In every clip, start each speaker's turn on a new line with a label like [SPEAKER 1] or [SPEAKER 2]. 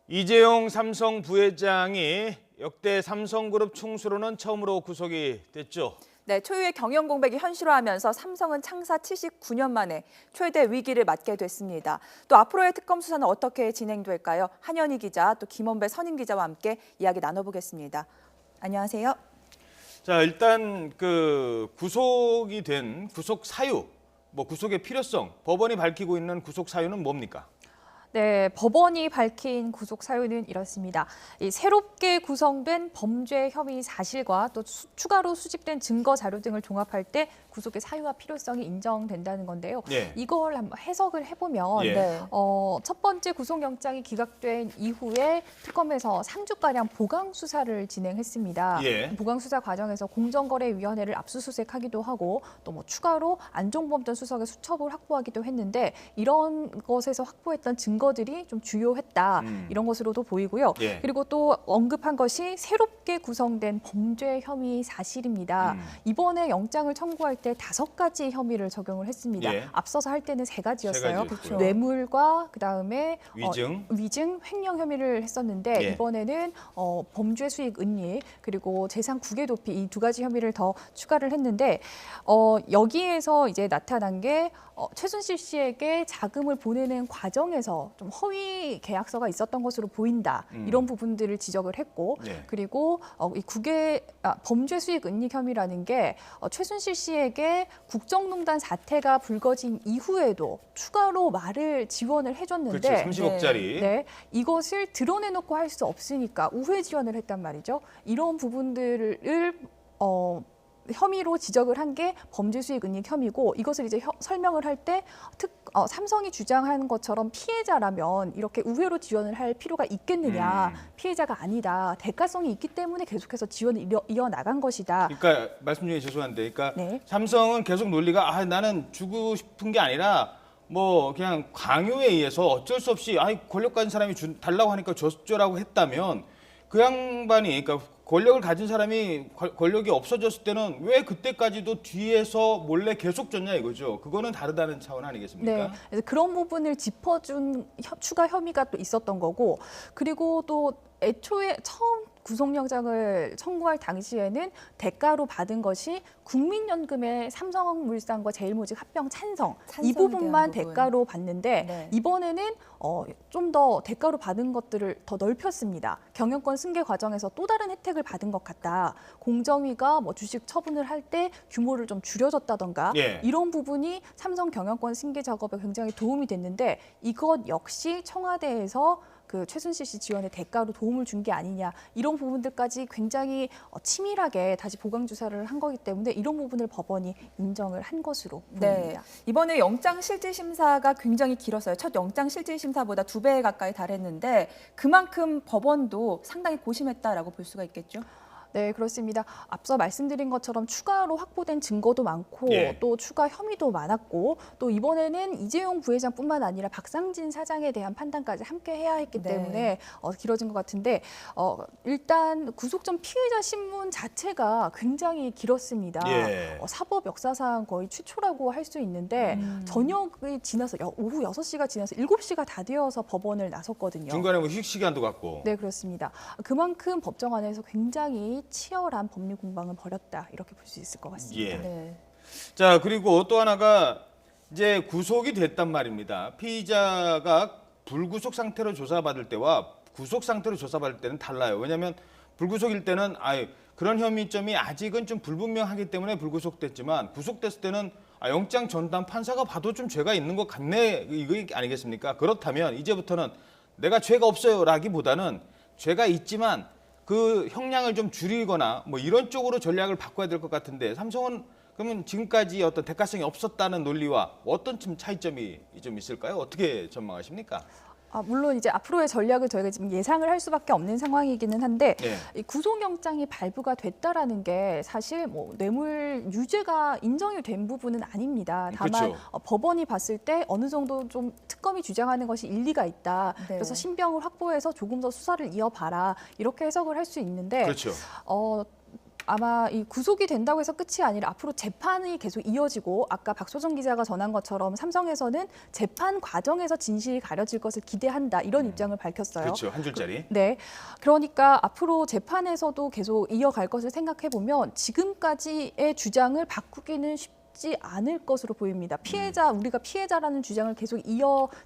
[SPEAKER 1] 이재용 삼성 부회장이 역대 삼성그룹 총수로는 처음으로 구속이 됐죠.
[SPEAKER 2] 네, 초유의 경영 공백이 현실화하면서 삼성은 창사 79년 만에 최대 위기를 맞게 됐습니다. 또 앞으로의 특검 수사는 어떻게 진행될까요? 한현희 기자, 또 김원배 선임 기자와 함께 이야기 나눠보겠습니다. 안녕하세요.
[SPEAKER 1] 자, 일단 구속이 된 구속 사유, 구속의 필요성, 법원이 밝히고 있는 구속 사유는 뭡니까?
[SPEAKER 3] 네, 법원이 밝힌 구속 사유는 이렇습니다. 이 새롭게 구성된 범죄 혐의 사실과 또 추가로 수집된 증거 자료 등을 종합할 때 구속의 사유와 필요성이 인정된다는 건데요.
[SPEAKER 1] 예.
[SPEAKER 3] 이걸 한번 해석을 해보면
[SPEAKER 1] 예.
[SPEAKER 3] 첫 번째 구속영장이 기각된 이후에 특검에서 3주가량 보강 수사를 진행했습니다.
[SPEAKER 1] 예.
[SPEAKER 3] 보강 수사 과정에서 공정거래위원회를 압수수색하기도 하고 또 추가로 안종범 전 수석의 수첩을 확보하기도 했는데 이런 것에서 확보했던 증거들이 좀 주요했다 이런 것으로도 보이고요.
[SPEAKER 1] 예.
[SPEAKER 3] 그리고 또 언급한 것이 새롭게 구성된 범죄 혐의 사실입니다. 이번에 영장을 청구할 때 5가지 혐의를 적용을 했습니다.
[SPEAKER 1] 예.
[SPEAKER 3] 앞서서 할 때는 3가지였어요.
[SPEAKER 1] 그렇죠.
[SPEAKER 3] 뇌물과 그다음에
[SPEAKER 1] 위증,
[SPEAKER 3] 횡령 혐의를 했었는데
[SPEAKER 1] 예.
[SPEAKER 3] 이번에는 범죄 수익 은닉 그리고 재산 국외 도피 이 2가지 혐의를 더 추가를 했는데 여기에서 이제 나타난 게 최순실 씨에게 자금을 보내는 과정에서 좀 허위 계약서가 있었던 것으로 보인다. 이런 부분들을 지적을 했고
[SPEAKER 1] 예.
[SPEAKER 3] 그리고 이 범죄 수익 은닉 혐의라는 게 최순실 씨에게 국정농단 사태가 불거진 이후에도 추가로 말을 지원을 해줬는데
[SPEAKER 1] 그렇죠. 30억짜리.
[SPEAKER 3] 네, 이것을 드러내놓고 할 수 없으니까 우회 지원을 했단 말이죠. 이런 부분들을 혐의로 지적을 한 게 범죄 수익 은닉 혐의고 이것을 이제 설명을 할 때 삼성이 주장하는 것처럼 피해자라면 이렇게 우회로 지원을 할 필요가 있겠느냐. 피해자가 아니다. 대가성이 있기 때문에 계속해서 지원을 이어나간 것이다.
[SPEAKER 1] 그러니까 말씀 중에 죄송한데,
[SPEAKER 3] 네.
[SPEAKER 1] 삼성은 계속 논리가 나는 주고 싶은 게 아니라 그냥 강요에 의해서 어쩔 수 없이 권력 가진 사람이 달라고 하니까 줬죠라고 했다면 그 양반이 그러니까 권력을 가진 사람이 권력이 없어졌을 때는 왜 그때까지도 뒤에서 몰래 계속 줬냐 이거죠. 그거는 다르다는 차원 아니겠습니까?
[SPEAKER 3] 네, 그래서 그런 부분을 짚어준 추가 혐의가 또 있었던 거고 그리고 또 애초에 처음 구속영장을 청구할 당시에는 대가로 받은 것이 국민연금의 삼성물산과 제일모직 합병 찬성 이 부분만 대가로 받는데
[SPEAKER 2] 네.
[SPEAKER 3] 이번에는 좀 더 대가로 받은 것들을 더 넓혔습니다. 경영권 승계 과정에서 또 다른 혜택을 받은 것 같다. 공정위가 주식 처분을 할 때 규모를 좀 줄여줬다던가
[SPEAKER 1] 예.
[SPEAKER 3] 이런 부분이 삼성 경영권 승계 작업에 굉장히 도움이 됐는데 이것 역시 청와대에서 최순실 씨 지원의 대가로 도움을 준 게 아니냐 이런 부분들까지 굉장히 치밀하게 다시 보강 조사를 한 거기 때문에 이런 부분을 법원이 인정을 한 것으로 보입니다.
[SPEAKER 2] 네, 이번에 영장 실질 심사가 굉장히 길었어요. 첫 영장 실질 심사보다 2배 가까이 달했는데 그만큼 법원도 상당히 고심했다라고 볼 수가 있겠죠.
[SPEAKER 3] 네, 그렇습니다. 앞서 말씀드린 것처럼 추가로 확보된 증거도 많고
[SPEAKER 1] 예.
[SPEAKER 3] 또 추가 혐의도 많았고 또 이번에는 이재용 부회장뿐만 아니라 박상진 사장에 대한 판단까지 함께 해야 했기
[SPEAKER 2] 네.
[SPEAKER 3] 때문에 길어진 것 같은데 일단 구속 전 피의자 신문 자체가 굉장히 길었습니다.
[SPEAKER 1] 예.
[SPEAKER 3] 사법 역사상 거의 최초라고 할 수 있는데 저녁이 지나서 오후 6시가 지나서 7시가 다 되어서 법원을 나섰거든요.
[SPEAKER 1] 중간에 휴식 시간도 갖고.
[SPEAKER 3] 네, 그렇습니다. 그만큼 법정 안에서 굉장히 치열한 법리 공방을 벌였다 이렇게 볼 수 있을 것 같습니다.
[SPEAKER 1] 예.
[SPEAKER 2] 네.
[SPEAKER 1] 자, 그리고 또 하나가 이제 구속이 됐단 말입니다. 피의자가 불구속 상태로 조사받을 때와 구속 상태로 조사받을 때는 달라요. 왜냐하면 불구속일 때는 그런 혐의점이 아직은 좀 불분명하기 때문에 불구속됐지만 구속됐을 때는 영장 전담 판사가 봐도 좀 죄가 있는 것 같네 이거 아니겠습니까? 그렇다면 이제부터는 내가 죄가 없어요라기보다는 죄가 있지만 그 형량을 좀 줄이거나 이런 쪽으로 전략을 바꿔야 될 것 같은데 삼성은 그러면 지금까지 어떤 대가성이 없었다는 논리와 어떤 차이점이 좀 있을까요? 어떻게 전망하십니까?
[SPEAKER 3] 물론 이제 앞으로의 전략을 저희가 지금 예상을 할 수밖에 없는 상황이기는 한데
[SPEAKER 1] 네.
[SPEAKER 3] 이 구속영장이 발부가 됐다라는 게 사실 뇌물 유죄가 인정이 된 부분은 아닙니다. 다만
[SPEAKER 1] 그렇죠.
[SPEAKER 3] 법원이 봤을 때 어느 정도 좀 특검이 주장하는 것이 일리가 있다.
[SPEAKER 2] 네.
[SPEAKER 3] 그래서 신병을 확보해서 조금 더 수사를 이어봐라. 이렇게 해석을 할 수 있는데
[SPEAKER 1] 그렇죠.
[SPEAKER 3] 아마 이 구속이 된다고 해서 끝이 아니라 앞으로 재판이 계속 이어지고 아까 박소정 기자가 전한 것처럼 삼성에서는 재판 과정에서 진실이 가려질 것을 기대한다 이런 입장을 밝혔어요.
[SPEAKER 1] 그렇죠. 한 줄짜리.
[SPEAKER 3] 네, 그러니까 앞으로 재판에서도 계속 이어갈 것을 생각해 보면 지금까지의 주장을 바꾸기는 쉽지 않을 것으로 보입니다. 우리가 피해자라는 주장을 계속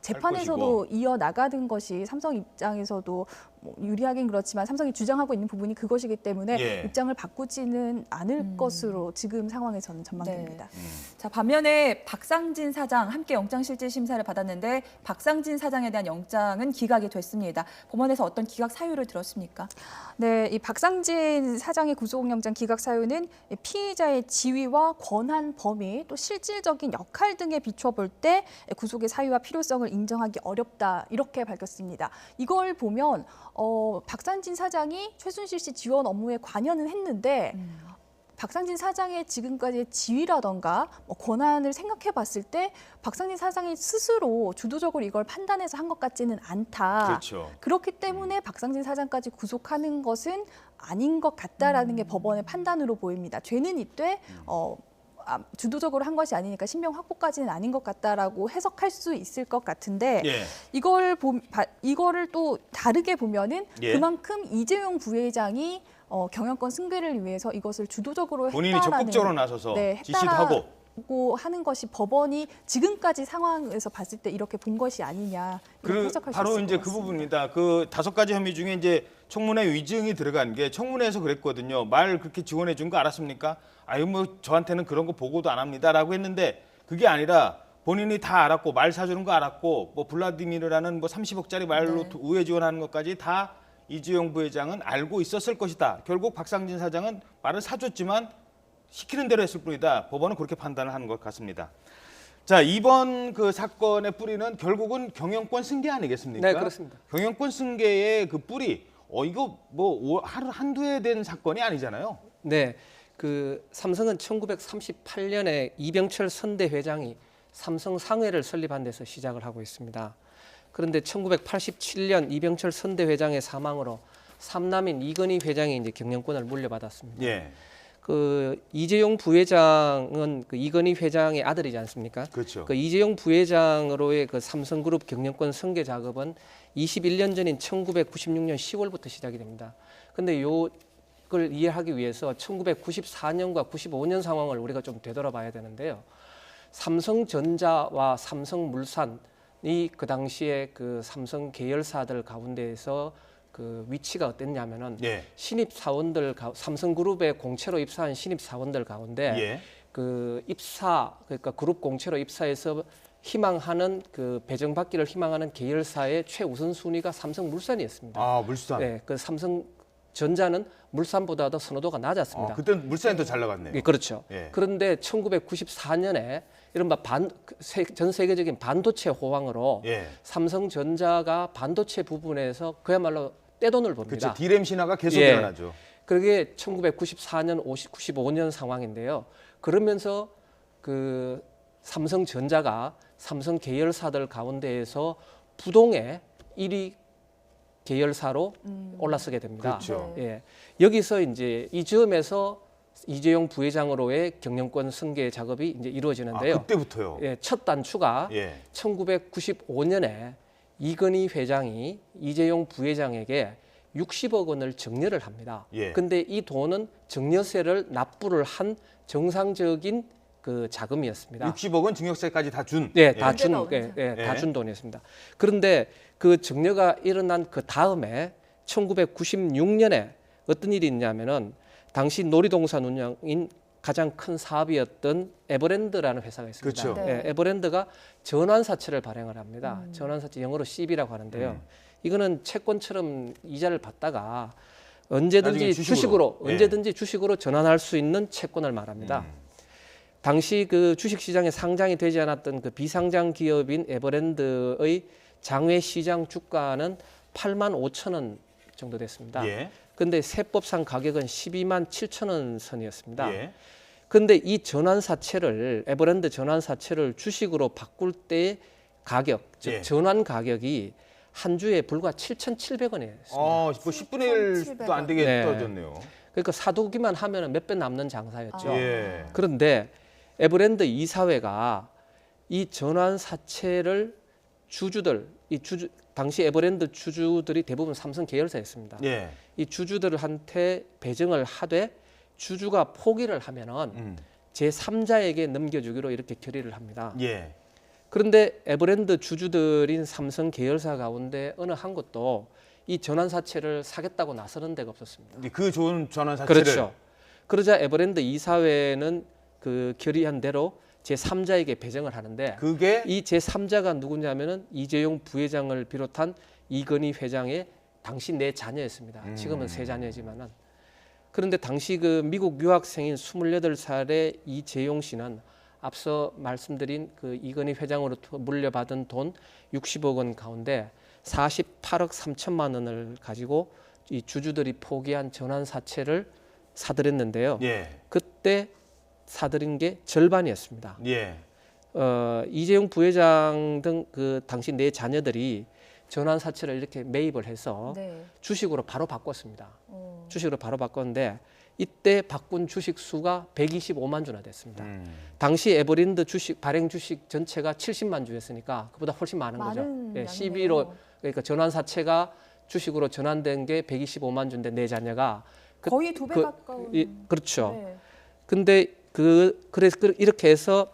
[SPEAKER 3] 재판에서도 이어 나가는 것이 삼성 입장에서도 뭐 유리하긴 그렇지만 삼성이 주장하고 있는 부분이 그것이기 때문에
[SPEAKER 1] 예.
[SPEAKER 3] 입장을 바꾸지는 않을 것으로 지금 상황에서는 전망됩니다.
[SPEAKER 2] 자, 반면에 박상진 사장 함께 영장실질심사를 받았는데 박상진 사장에 대한 영장은 기각이 됐습니다. 법원에서 어떤 기각 사유를 들었습니까?
[SPEAKER 3] 네, 이 박상진 사장의 구속영장 기각 사유는 피의자의 지위와 권한 범위 또 실질적인 역할 등에 비춰볼 때 구속의 사유와 필요성을 인정하기 어렵다 이렇게 밝혔습니다. 이걸 보면 박상진 사장이 최순실 씨 지원 업무에 관여는 했는데 박상진 사장의 지금까지의 지위라던가 권한을 생각해 봤을 때 박상진 사장이 스스로 주도적으로 이걸 판단해서 한 것 같지는 않다.
[SPEAKER 1] 그렇죠.
[SPEAKER 3] 그렇기 때문에 박상진 사장까지 구속하는 것은 아닌 것 같다라는 게 법원의 판단으로 보입니다. 죄는 있되 주도적으로 한 것이 아니니까 신병 확보까지는 아닌 것 같다라고 해석할 수 있을 것 같은데
[SPEAKER 1] 예.
[SPEAKER 3] 이거를 또 다르게 보면은
[SPEAKER 1] 예.
[SPEAKER 3] 그만큼 이재용 부회장이 경영권 승계를 위해서 이것을 주도적으로
[SPEAKER 1] 본인이
[SPEAKER 3] 했다라는
[SPEAKER 1] 적극적으로 나서서
[SPEAKER 3] 네,
[SPEAKER 1] 지시도 하고
[SPEAKER 3] 하는 것이 법원이 지금까지 상황에서 봤을 때 이렇게 본 것이 아니냐 이렇게 해석할 수
[SPEAKER 1] 바로
[SPEAKER 3] 있을
[SPEAKER 1] 이제
[SPEAKER 3] 것
[SPEAKER 1] 그
[SPEAKER 3] 같습니다.
[SPEAKER 1] 부분입니다. 그 5가지 혐의 중에 이제 청문회 위증이 들어간 게 청문회에서 그랬거든요. 말 그렇게 지원해 준 거 알았습니까? 아유 뭐 저한테는 그런 거 보고도 안 합니다라고 했는데 그게 아니라 본인이 다 알았고 말 사주는 거 알았고 뭐 블라디미르라는 뭐 30억짜리 말로
[SPEAKER 2] 네.
[SPEAKER 1] 우회 지원하는 것까지 다 이재용 부회장은 알고 있었을 것이다. 결국 박상진 사장은 말을 사줬지만 시키는 대로 했을 뿐이다. 법원은 그렇게 판단을 하는 것 같습니다. 자, 이번 그 사건의 뿌리는 결국은 경영권 승계 아니겠습니까?
[SPEAKER 4] 네, 그렇습니다.
[SPEAKER 1] 경영권 승계의 그 뿌리, 이거 뭐 하루 한두 해 된 사건이 아니잖아요.
[SPEAKER 4] 네, 그 삼성은 1938년에 이병철 선대 회장이 삼성 상회를 설립한 데서 시작을 하고 있습니다. 그런데 1987년 이병철 선대 회장의 사망으로 삼남인 이건희 회장이 이제 경영권을 물려받았습니다.
[SPEAKER 1] 예,
[SPEAKER 4] 그 이재용 부회장은 그 이건희 회장의 아들이지 않습니까?
[SPEAKER 1] 그렇죠.
[SPEAKER 4] 그 이재용 부회장으로의 그 삼성그룹 경영권 승계 작업은 21년 전인 1996년 10월부터 시작이 됩니다. 근데 요걸 이해하기 위해서 1994년과 95년 상황을 우리가 좀 되돌아봐야 되는데요. 삼성전자와 삼성물산이 그 당시에 그 삼성 계열사들 가운데에서 그 위치가 어땠냐면은
[SPEAKER 1] 예,
[SPEAKER 4] 신입 사원들 삼성그룹에 공채로 입사한 신입 사원들 가운데
[SPEAKER 1] 예,
[SPEAKER 4] 그 그러니까 그룹 공채로 입사해서 희망하는 그 배정받기를 희망하는 계열사의 최우선 순위가 삼성물산이었습니다.
[SPEAKER 1] 아 물산.
[SPEAKER 4] 네, 그 삼성전자는 물산보다도 선호도가 낮았습니다.
[SPEAKER 1] 그때는 물산이 더 잘 나갔네요.
[SPEAKER 4] 예, 그렇죠.
[SPEAKER 1] 예.
[SPEAKER 4] 그런데 1994년에 이른바 전 세계적인 반도체 호황으로
[SPEAKER 1] 예,
[SPEAKER 4] 삼성전자가 반도체 부분에서 그야말로 떼돈을
[SPEAKER 1] 그렇죠.
[SPEAKER 4] 법니다.
[SPEAKER 1] 디램 신화가 계속
[SPEAKER 4] 예.
[SPEAKER 1] 일어나죠.
[SPEAKER 4] 그게 1994년, 95년 상황인데요. 그러면서 그 삼성전자가 삼성 계열사들 가운데에서 부동의 1위 계열사로 올라서게 됩니다.
[SPEAKER 1] 그렇죠.
[SPEAKER 4] 예. 여기서 이제 이 점에서 이재용 부회장으로의 경영권 승계 작업이 이제 이루어지는데요.
[SPEAKER 1] 아, 그때부터요.
[SPEAKER 4] 예, 첫 단추가
[SPEAKER 1] 예,
[SPEAKER 4] 1995년에 이건희 회장이 이재용 부회장에게 60억 원을 증여를 합니다.
[SPEAKER 1] 예.
[SPEAKER 4] 근데 이 돈은 증여세를 납부를 한 정상적인 그 자금이었습니다.
[SPEAKER 1] 60억은 증여세까지 다 준.
[SPEAKER 4] 네, 다 준,
[SPEAKER 2] 문제가
[SPEAKER 4] 다 준 돈이었습니다. 그런데 그 증여가 일어난 그 다음에 1996년에 어떤 일이 있냐면은 당시 놀이동산 운영인 가장 큰 사업이었던 에버랜드라는 회사가 있습니다.
[SPEAKER 1] 그렇죠.
[SPEAKER 2] 네.
[SPEAKER 4] 에버랜드가 전환사채를 발행을 합니다. 전환사채 영어로 CB라고 하는데요. 이거는 채권처럼 이자를 받다가 언제든지
[SPEAKER 1] 나중에 주식으로. 예.
[SPEAKER 4] 언제든지 주식으로 전환할 수 있는 채권을 말합니다. 당시 그 주식시장에 상장이 되지 않았던 그 비상장 기업인 에버랜드의 장외 시장 주가는 8만 5천 원 정도 됐습니다.
[SPEAKER 1] 예,
[SPEAKER 4] 근데 세법상 가격은 12만 7천 원 선이었습니다.
[SPEAKER 1] 예.
[SPEAKER 4] 근데 이 전환사채를 에버랜드 전환사채를 주식으로 바꿀 때의 가격, 즉
[SPEAKER 1] 예.
[SPEAKER 4] 전환 가격이 한 주에 불과 7,700원이었습니다.
[SPEAKER 1] 뭐 10분의 1도 안 되게
[SPEAKER 4] 네.
[SPEAKER 1] 떨어졌네요.
[SPEAKER 4] 그러니까 사두기만 하면 몇 배 남는 장사였죠.
[SPEAKER 1] 예.
[SPEAKER 4] 그런데 에버랜드 이사회가 이 전환 사채를 당시 에버랜드 주주들이 대부분 삼성 계열사였습니다.
[SPEAKER 1] 예.
[SPEAKER 4] 이 주주들한테 배정을 하되 주주가 포기를 하면은 제3자에게 넘겨주기로 이렇게 결의를 합니다.
[SPEAKER 1] 예.
[SPEAKER 4] 그런데 에버랜드 주주들인 삼성 계열사 가운데 어느 한 곳도 이 전환 사채를 사겠다고 나서는 데가 없었습니다.
[SPEAKER 1] 그 좋은 전환 사채를.
[SPEAKER 4] 그렇죠. 그러자 에버랜드 이사회는 그 결의한 대로 제3자에게 배정을 하는데
[SPEAKER 1] 그게
[SPEAKER 4] 이 제3자가 누구냐면은 이재용 부회장을 비롯한 이건희 회장의 당시 네 자녀였습니다. 지금은 세 자녀지만은 그런데 당시 그 미국 유학생인 28살의 이재용 씨는 앞서 말씀드린 그 이건희 회장으로부터 물려받은 돈 60억 원 가운데 48억 3천만 원을 가지고 이 주주들이 포기한 전환 사채를 사들였는데요.
[SPEAKER 1] 예.
[SPEAKER 4] 그때 사들인 게 절반이었습니다.
[SPEAKER 1] 예.
[SPEAKER 4] 이재용 부회장 등 그 당시 네 자녀들이 전환 사채를 이렇게 매입을 해서
[SPEAKER 2] 네.
[SPEAKER 4] 주식으로 바로 바꿨습니다. 주식으로 바로 바꿨는데 이때 바꾼 주식 수가 125만 주나 됐습니다. 당시 에버랜드 주식 발행 주식 전체가 70만 주였으니까 그보다 훨씬 많은 거죠.
[SPEAKER 2] 많은
[SPEAKER 4] 예,
[SPEAKER 2] 양이네요.
[SPEAKER 4] 11호 그러니까 전환 사채가 주식으로 전환된 게 125만 주인데 네 자녀가
[SPEAKER 2] 거의 2배 가까운.
[SPEAKER 4] 그렇죠.
[SPEAKER 2] 네.
[SPEAKER 4] 근데 그래서 이렇게 해서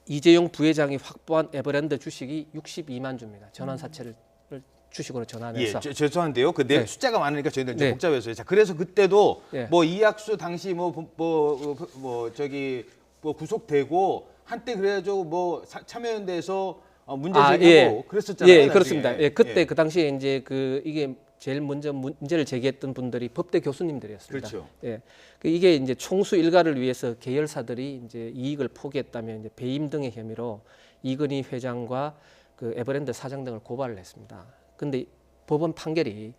[SPEAKER 4] 이재용 부회장이 확보한 에버랜드 주식이 62만 주입니다. 전환 사채를 주식으로
[SPEAKER 1] 예.
[SPEAKER 4] 전환해서.
[SPEAKER 1] 죄송한데요. 그
[SPEAKER 4] 네.
[SPEAKER 1] 숫자가 많으니까 저희들 좀
[SPEAKER 4] 네.
[SPEAKER 1] 복잡해서요. 자, 그래서 그때도
[SPEAKER 4] 네.
[SPEAKER 1] 뭐 이학수 당시 구속되고 한때 그래가지고 참여연대에서 문제 제기하고
[SPEAKER 4] 예.
[SPEAKER 1] 그랬었잖아요.
[SPEAKER 4] 예,
[SPEAKER 1] 나중에.
[SPEAKER 4] 그렇습니다. 예, 그때
[SPEAKER 1] 예.
[SPEAKER 4] 그 당시에 이제 이게 제일 먼저 문제를 제기했던 분들이 법대 교수님들이었습니다.
[SPEAKER 1] 그렇죠.
[SPEAKER 4] 예, 이게 이제 총수 일가를 위해서 계열사들이 이제 이익을 포기했다며 이제 배임 등의 혐의로 이건희 회장과 그 에버랜드 사장 등을 고발을 했습니다. 근데 법원 판결이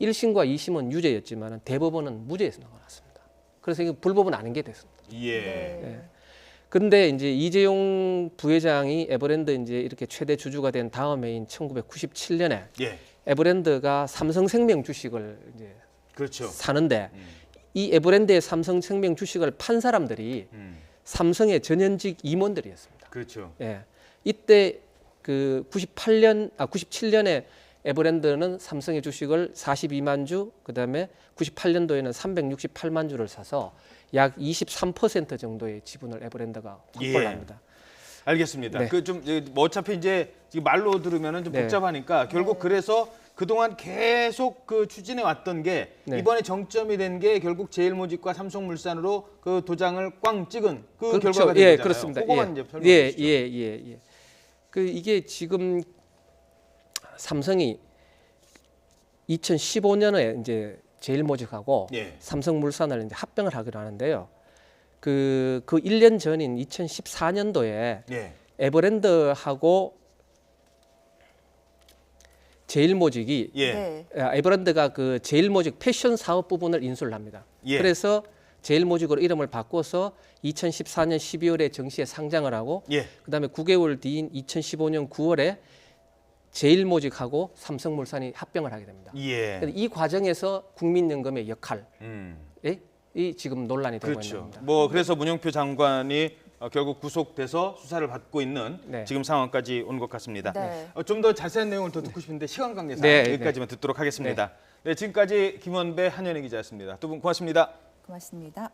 [SPEAKER 4] 1심과 2심은 유죄였지만 대법원은 무죄에서 나왔습니다. 그래서 이게 불법은 아닌 게 됐습니다.
[SPEAKER 1] 예.
[SPEAKER 2] 네.
[SPEAKER 4] 근데 이제 이재용 부회장이 에버랜드 이제 이렇게 최대 주주가 된 다음해인 1997년에
[SPEAKER 1] 예.
[SPEAKER 4] 에버랜드가 삼성생명 주식을 이제
[SPEAKER 1] 그렇죠.
[SPEAKER 4] 사는데 이 에버랜드의 삼성생명 주식을 판 사람들이 삼성의 전현직 임원들이었습니다.
[SPEAKER 1] 그렇죠.
[SPEAKER 4] 예. 이때 그 97년에 에버랜드는 삼성의 주식을 42만 주, 그다음에 98년도에는 368만 주를 사서 약 23% 정도의 지분을 에버랜드가 확보를
[SPEAKER 1] 예.
[SPEAKER 4] 합니다.
[SPEAKER 1] 알겠습니다.
[SPEAKER 4] 네.
[SPEAKER 1] 그 좀 어차피 이제 지금 말로 들으면은 좀
[SPEAKER 4] 네.
[SPEAKER 1] 복잡하니까 결국 그래서 그동안 계속 그 추진해 왔던 게
[SPEAKER 4] 네.
[SPEAKER 1] 이번에 정점이 된 게 결국 제일모직과 삼성물산으로 그 도장을 꽝 찍은 그
[SPEAKER 4] 그렇죠.
[SPEAKER 1] 결과가 된
[SPEAKER 4] 예,
[SPEAKER 1] 거잖아요.
[SPEAKER 4] 그렇습니다.
[SPEAKER 1] 그거만
[SPEAKER 4] 예.
[SPEAKER 1] 이제 설명해
[SPEAKER 4] 예,
[SPEAKER 1] 주시죠.
[SPEAKER 4] 예. 그 이게 지금 삼성이 2015년에 이제 제일모직하고
[SPEAKER 1] 예.
[SPEAKER 4] 삼성물산을 이제 합병을 하기로 하는데요. 그 1년 전인 2014년도에
[SPEAKER 1] 예.
[SPEAKER 4] 에버랜드하고 제일모직이
[SPEAKER 1] 예.
[SPEAKER 2] 네.
[SPEAKER 4] 에버랜드가 그 제일모직 패션 사업 부분을 인수를 합니다.
[SPEAKER 1] 예.
[SPEAKER 4] 그래서 제일모직으로 이름을 바꿔서 2014년 12월에 정시에 상장을 하고
[SPEAKER 1] 예.
[SPEAKER 4] 그다음에 9개월 뒤인 2015년 9월에 제일모직하고 삼성물산이 합병을 하게 됩니다.
[SPEAKER 1] 예.
[SPEAKER 4] 근데 이 과정에서 국민연금의 역할이 지금 논란이 되고 있는
[SPEAKER 1] 그렇죠.
[SPEAKER 4] 겁니다.
[SPEAKER 1] 뭐 그래서 문영표 장관이 결국 구속돼서 수사를 받고 있는
[SPEAKER 4] 네.
[SPEAKER 1] 지금 상황까지 온 것 같습니다.
[SPEAKER 2] 네.
[SPEAKER 1] 좀 더 자세한 내용을 더 듣고 싶은데 시간 관계상
[SPEAKER 4] 네,
[SPEAKER 1] 여기까지만 듣도록 하겠습니다. 네, 지금까지 김원배 한현희 기자였습니다. 두 분 고맙습니다.
[SPEAKER 2] 고맙습니다.